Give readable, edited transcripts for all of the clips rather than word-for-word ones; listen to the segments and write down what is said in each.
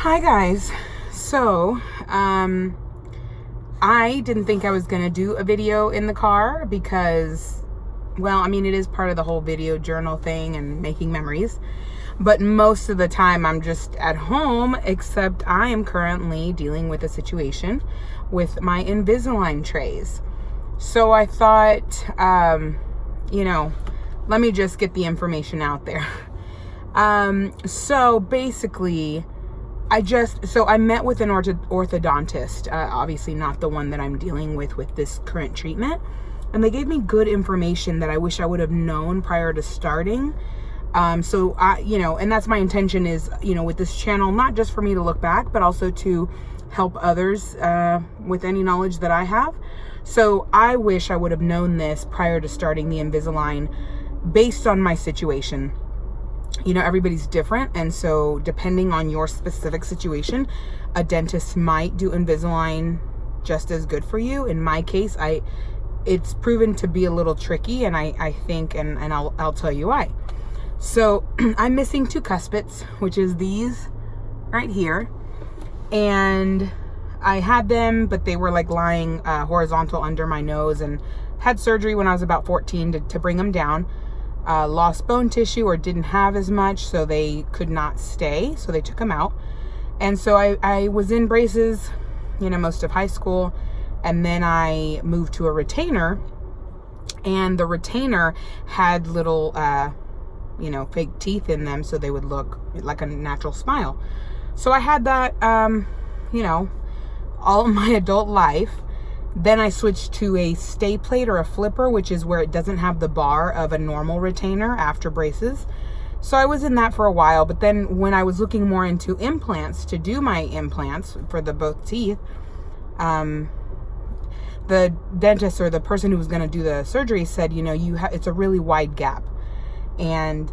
Hi guys. So, I didn't think I was gonna do a video in the car because, well, I mean, it is part of the whole video journal thing and making memories. But most of the time I'm just at home, except I am currently dealing with a situation with my Invisalign trays. So I thought, let me just get the information out there. So basically, I met with an orthodontist, obviously not the one that I'm dealing with this current treatment. And they gave me good information that I wish I would have known prior to starting. And that's my intention is, with this channel, not just for me to look back, but also to help others with any knowledge that I have. So I wish I would have known this prior to starting the Invisalign based on my situation. Everybody's different. And so depending on your specific situation, a dentist might do Invisalign just as good for you. In my case, it's proven to be a little tricky, and I think, and I'll tell you why. So I'm missing two cuspids, which is these right here. And I had them, but they were like lying horizontal under my nose, and had surgery when I was about 14 to bring them down. Lost bone tissue, or didn't have as much, so they could not stay, so they took them out. And so I was in braces, most of high school, and then I moved to a retainer, and the retainer had little fake teeth in them, so they would look like a natural smile. So I had that all of my adult life. Then I switched to a stay plate or a flipper, which is where it doesn't have the bar of a normal retainer after braces. So I was in that for a while, but then when I was looking more into implants, to do my implants for both teeth, the dentist or the person who was going to do the surgery said, it's a really wide gap. And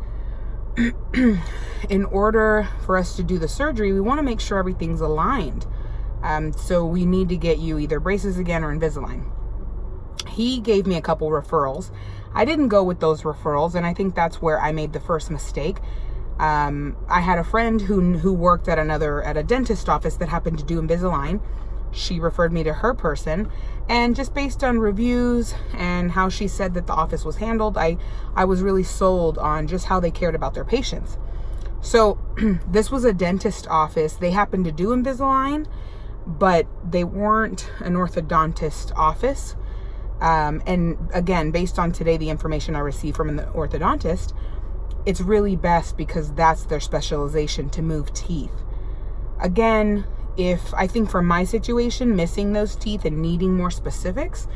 in order for us to do the surgery, we want to make sure everything's aligned. So we need to get you either braces again or Invisalign. He gave me a couple referrals. I didn't go with those referrals, and I think that's where I made the first mistake. I had a friend who worked at a dentist office that happened to do Invisalign. She referred me to her person, and just based on reviews and how she said that the office was handled, I was really sold on just how they cared about their patients. So this was a dentist office. They happened to do Invisalign, but they weren't an orthodontist office. And again, based on today, the information I received from the orthodontist, it's really best because that's their specialization, to move teeth. Again, I think for my situation, missing those teeth and needing more specifics,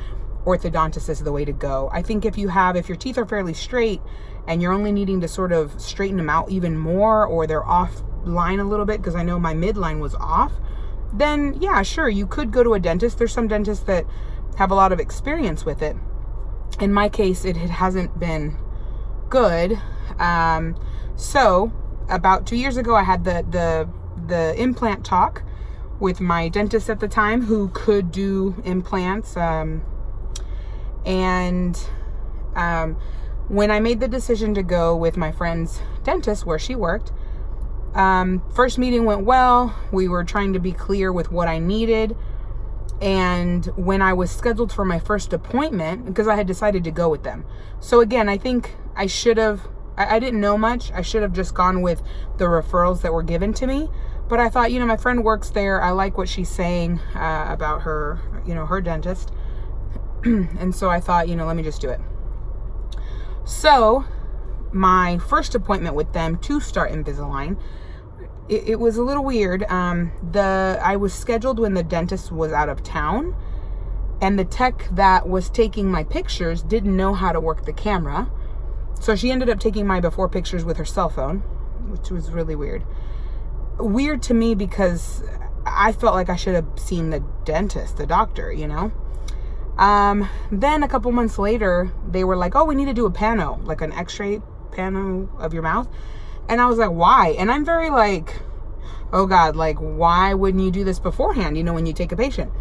orthodontist is the way to go. I think if your teeth are fairly straight and you're only needing to sort of straighten them out even more, or they're off line a little bit, because I know my midline was off, then yeah, sure, you could go to a dentist. There's some dentists that have a lot of experience with it. In my case, it hasn't been good. So about 2 years ago, I had the implant talk with my dentist at the time, who could do implants. When I made the decision to go with my friend's dentist where she worked, first meeting went well. We were trying to be clear with what I needed. And when I was scheduled for my first appointment, because I had decided to go with them. So again, I think I didn't know much. I should have just gone with the referrals that were given to me. But I thought, my friend works there. I like what she's saying about her, her dentist. And so I thought, let me just do it. So my first appointment with them to start Invisalign, it was a little weird. I was scheduled when the dentist was out of town, and the tech that was taking my pictures didn't know how to work the camera. So she ended up taking my before pictures with her cell phone, which was really weird. Weird to me because I felt like I should have seen the dentist, the doctor, Then a couple months later, they were like, oh, we need to do a pano, like an x-ray pano of your mouth. And I was like, why? And I'm very like, oh God, like, why wouldn't you do this beforehand, when you take a patient?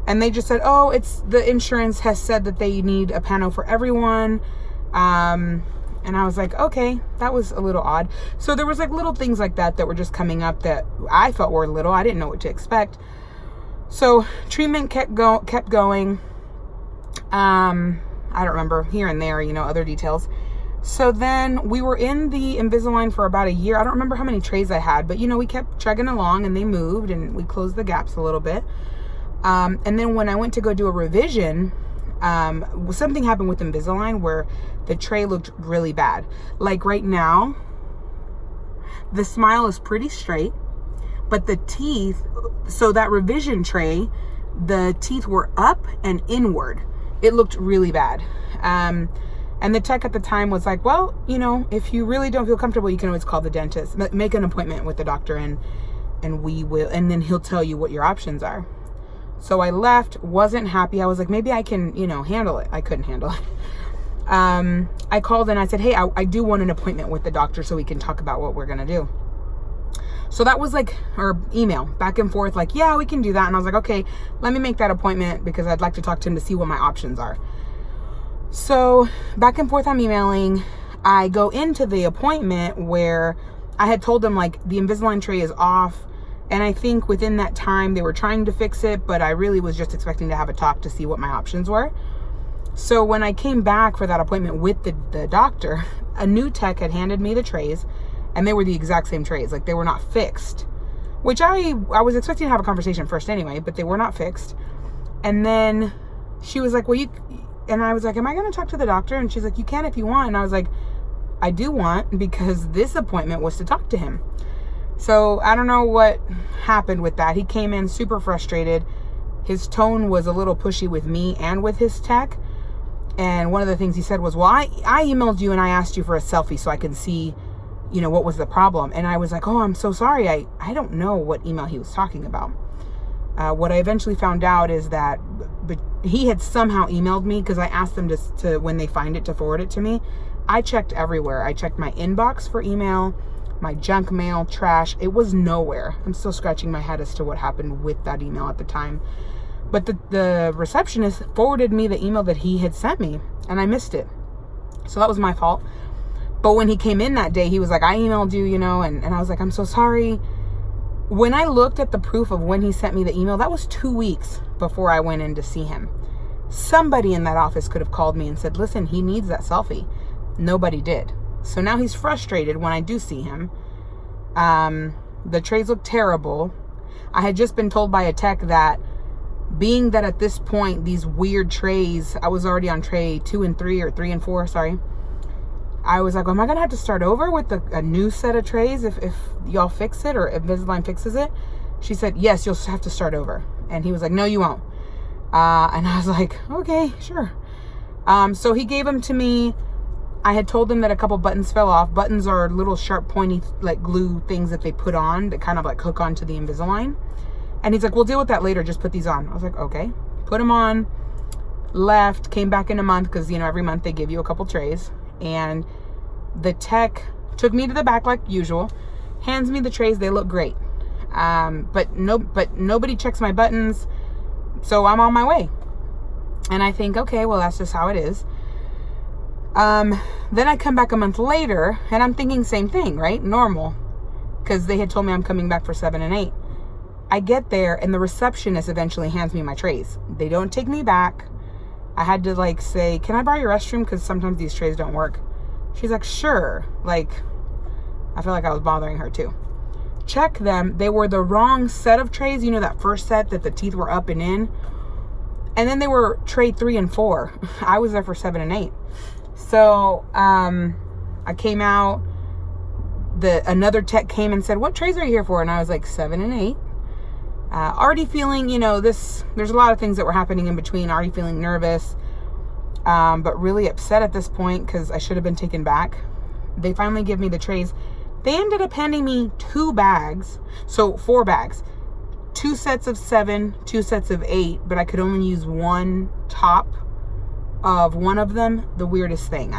And they just said, oh, it's the insurance has said that they need a pano for everyone. And I was like, okay, that was a little odd. So there was like little things like that were just coming up that I felt were little. I didn't know what to expect. So treatment kept going. I don't remember, here and there, other details. So then we were in the Invisalign for about a year. I don't remember how many trays I had, but we kept chugging along, and they moved, and we closed the gaps a little bit. And then when I went to go do a revision, something happened with Invisalign where the tray looked really bad. Like right now, the smile is pretty straight, but the teeth, so that revision tray, the teeth were up and inward. It looked really bad. And the tech at the time was like, well, if you really don't feel comfortable, you can always call the dentist, make an appointment with the doctor, and then he'll tell you what your options are. So I left, wasn't happy. I was like, maybe I can, handle it. I couldn't handle it. I called and I said, hey, I do want an appointment with the doctor so we can talk about what we're going to do. So that was like, or email back and forth, like, yeah, we can do that. And I was like, okay, let me make that appointment because I'd like to talk to him to see what my options are. So back and forth, I'm emailing. I go into the appointment where I had told them like the Invisalign tray is off. And I think within that time they were trying to fix it, but I really was just expecting to have a talk to see what my options were. So when I came back for that appointment with the doctor, a new tech had handed me the trays, and they were the exact same trays. Like, they were not fixed, which I was expecting to have a conversation first anyway, but they were not fixed. And then she was like, well, and I was like, am I going to talk to the doctor? And she's like, you can if you want. And I was like, I do want, because this appointment was to talk to him. So I don't know what happened with that. He came in super frustrated. His tone was a little pushy with me and with his tech. And one of the things he said was, well, I emailed you and I asked you for a selfie so I can see, what was the problem. And I was like, oh, I'm so sorry. I don't know what email he was talking about. What I eventually found out is that but he had somehow emailed me, because I asked them to, when they find it, to forward it to me. I checked everywhere. I checked my inbox for email, my junk mail, trash. It was nowhere. I'm still scratching my head as to what happened with that email at the time. But the receptionist forwarded me the email that he had sent me, and I missed it. So that was my fault. But when he came in that day, he was like, I emailed you, and I was like, I'm so sorry. When I looked at the proof of when he sent me the email, that was 2 weeks before I went in to see him. Somebody in that office could have called me and said, listen, he needs that selfie. Nobody did. So now he's frustrated when I do see him. The trays look terrible. I had just been told by a tech that, being that at this point, these weird trays, I was already on tray 2 and 3, or 3 and 4, sorry. I was like, am I going to have to start over with a new set of trays if y'all fix it, or if Invisalign fixes it? She said, yes, you'll have to start over. And he was like, no, you won't. And I was like, okay, sure. So he gave them to me. I had told them that a couple buttons fell off. Buttons are little sharp, pointy, like glue things that they put on that kind of like hook onto the Invisalign. And he's like, we'll deal with that later. Just put these on. I was like, okay. Put them on. Left. Came back in a month, because, every month they give you a couple trays. And the tech took me to the back like usual. Hands me the trays. They look great. But nobody checks my buttons. So I'm on my way. And I think, okay, well, that's just how it is. Then I come back a month later, and I'm thinking same thing, right? Normal. Because they had told me I'm coming back for 7 and 8. I get there, and the receptionist eventually hands me my trays. They don't take me back. I had to say, can I borrow your restroom? Because sometimes these trays don't work. She's like, sure. I feel like I was bothering her too. Check them. They were the wrong set of trays. That first set that the teeth were up and in. And then they were tray 3 and 4. I was there for 7 and 8. So, I came out. Another tech came and said, what trays are you here for? And I was like, 7 and 8. Already feeling, there's a lot of things that were happening in between. Already feeling nervous, but really upset at this point, because I should have been taken back. They finally give me the trays. They ended up handing me 2 bags. So 4 bags, 2 sets of 7, 2 sets of 8, but I could only use one top of one of them. The weirdest thing.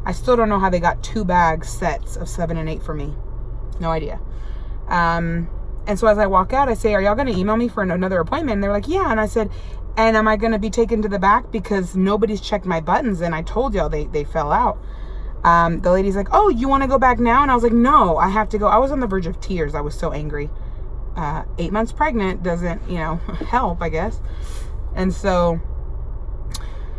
I still don't know how they got 2 sets of 7 and 8 for me. No idea. And so as I walk out, I say, are y'all going to email me for another appointment? And they're like, yeah. And I said, and am I going to be taken to the back because nobody's checked my buttons? And I told y'all they fell out. The lady's like, oh, you want to go back now? And I was like, no, I have to go. I was on the verge of tears. I was so angry. 8 months pregnant doesn't, help, I guess. And so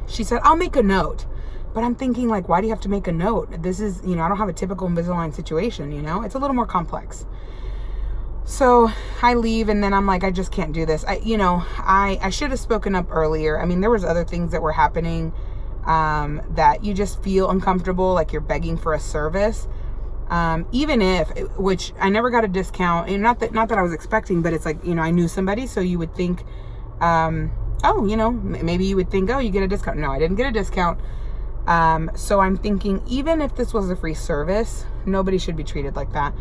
she said, I'll make a note. But I'm thinking, like, why do you have to make a note? This is, I don't have a typical Invisalign situation, it's a little more complex. So I leave, and then I'm like, I just can't do this. I should have spoken up earlier. I mean, there was other things that were happening that you just feel uncomfortable, like you're begging for a service. Even if, which I never got a discount, and not that I was expecting, but it's like, I knew somebody, so you would think, maybe you would think, oh, you get a discount. No, I didn't get a discount. So I'm thinking, even if this was a free service, nobody should be treated like that.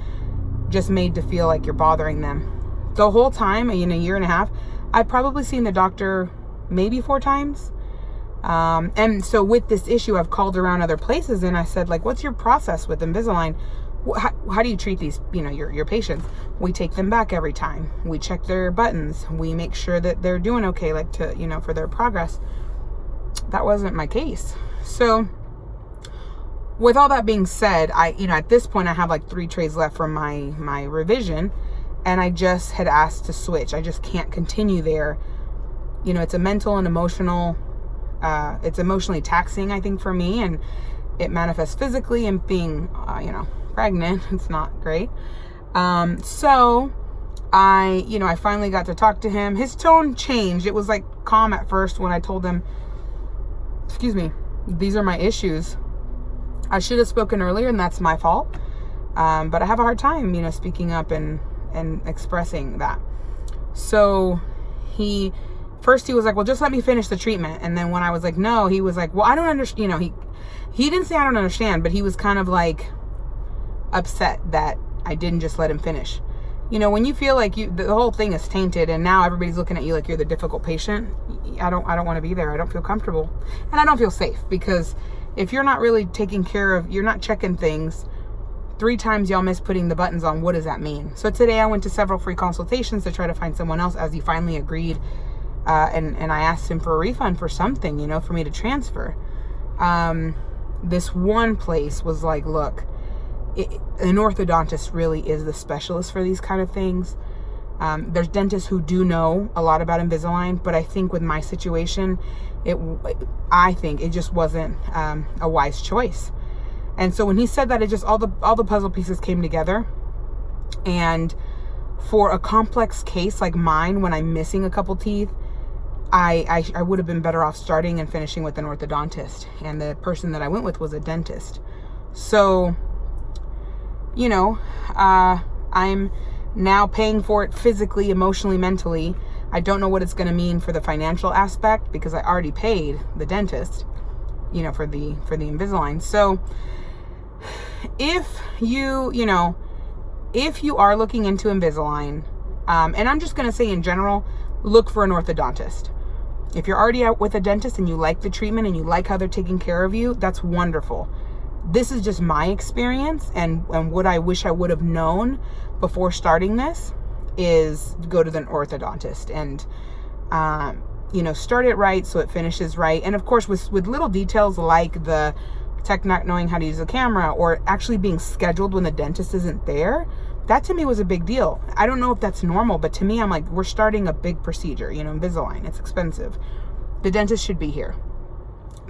Just made to feel like you're bothering them. The whole time, in a year and a half, I've probably seen the doctor maybe 4 times. And so with this issue, I've called around other places, and I said, like, what's your process with Invisalign? How do you treat these, your patients? We take them back every time. We check their buttons. We make sure that they're doing okay, like for their progress. That wasn't my case. So with all that being said, at this point I have like 3 trays left from my revision, and I just had asked to switch. I just can't continue there. It's a mental and emotional, it's emotionally taxing, I think, for me, and it manifests physically, and being, pregnant, it's not great. So I finally got to talk to him. His tone changed. It was like calm at first when I told him, excuse me, these are my issues. I should have spoken earlier, and that's my fault. But I have a hard time, speaking up and expressing that. So he was like, well, just let me finish the treatment. And then when I was like, no, he was like, well, I don't understand. He didn't say I don't understand, but he was kind of like upset that I didn't just let him finish. When you feel like the whole thing is tainted, and now everybody's looking at you like you're the difficult patient, I don't want to be there. I don't feel comfortable, and I don't feel safe, because if you're not really taking care of, you're not checking things, 3 times y'all miss putting the buttons on, what does that mean? So today I went to several free consultations to try to find someone else, as he finally agreed, and I asked him for a refund for something, for me to transfer. This one place was like, look, an orthodontist really is the specialist for these kind of things. There's dentists who do know a lot about Invisalign, but I think with my situation, I think it just wasn't a wise choice. And so when he said that, it just all the puzzle pieces came together. And for a complex case like mine, when I'm missing a couple teeth, I would have been better off starting and finishing with an orthodontist. And the person that I went with was a dentist. So I'm now paying for it physically, emotionally, mentally. I don't know what it's going to mean for the financial aspect, because I already paid the dentist, for the Invisalign. So if you are looking into Invisalign, and I'm just going to say in general, look for an orthodontist. If you're already out with a dentist and you like the treatment and you like how they're taking care of you, that's wonderful. This is just my experience, and what I wish I would have known before starting this is go to the orthodontist and, start it right so it finishes right. And of course, with little details like the tech not knowing how to use a camera, or actually being scheduled when the dentist isn't there, that to me was a big deal. I don't know if that's normal, but to me, I'm like, we're starting a big procedure, Invisalign, it's expensive. The dentist should be here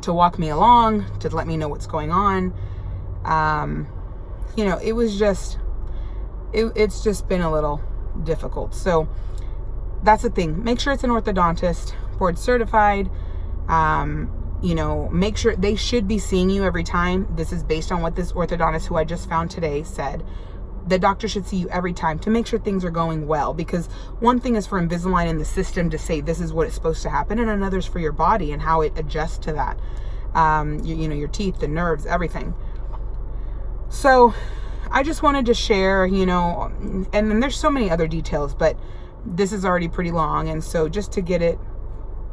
to walk me along, to let me know what's going on. It was just, it's just been a little difficult. So that's the thing. Make sure it's an orthodontist, board certified. Make sure they should be seeing you every time. This is based on what this orthodontist who I just found today said. The doctor should see you every time to make sure things are going well, because one thing is for Invisalign in the system to say this is what it's supposed to happen, and another is for your body and how it adjusts to that. Your teeth, the nerves, everything. So I just wanted to share, and then there's so many other details, but this is already pretty long. And so just to get it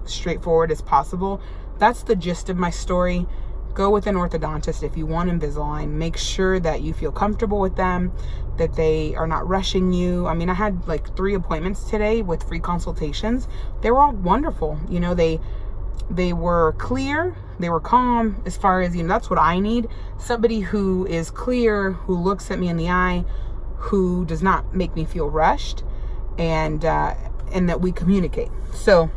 straightforward as possible, that's the gist of my story. Go with an orthodontist if you want Invisalign. Make sure that you feel comfortable with them, that they are not rushing you. I mean, I had like 3 appointments today with free consultations. They were all wonderful. They They were clear, they were calm, as far as, that's what I need. Somebody who is clear, who looks at me in the eye, who does not make me feel rushed, and that we communicate. So,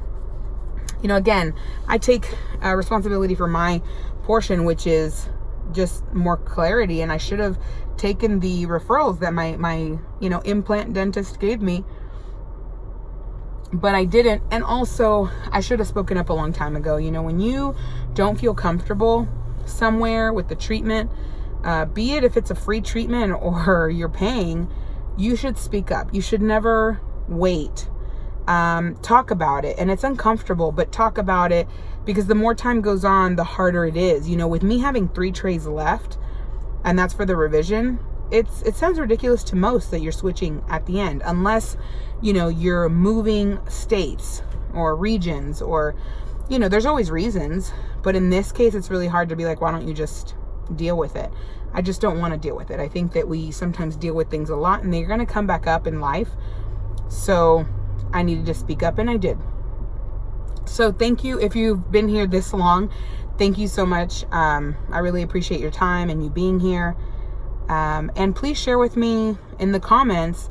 again, I take responsibility for my portion, which is just more clarity. And I should have taken the referrals that my implant dentist gave me, but I didn't. And also, I should have spoken up a long time ago. When you don't feel comfortable somewhere with the treatment, be it if it's a free treatment or you're paying, you should speak up. You should never wait. Talk about it. And it's uncomfortable, but talk about it, because the more time goes on, the harder it is. With me having 3 trays left, and that's for the revision, it sounds ridiculous to most that you're switching at the end, unless you're moving states or regions, or there's always reasons. But in this case, it's really hard to be like, why don't you just deal with it? I just don't want to deal with it. I think that we sometimes deal with things a lot, and they're going to come back up in life. So I needed to speak up, and I did. So thank you. If you've been here this long, thank you so much. I really appreciate your time and you being here. And please share with me in the comments,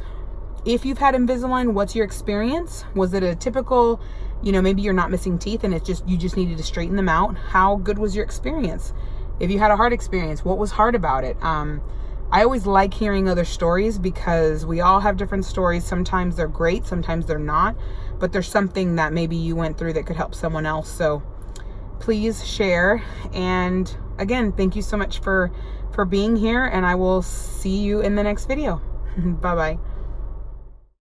if you've had Invisalign, what's your experience? Was it a typical, maybe you're not missing teeth and you just needed to straighten them out? How good was your experience? If you had a hard experience, what was hard about it? I always like hearing other stories, because we all have different stories. Sometimes they're great, sometimes they're not, but there's something that maybe you went through that could help someone else. So please share. And again, thank you so much for being here, and I will see you in the next video. Bye-bye.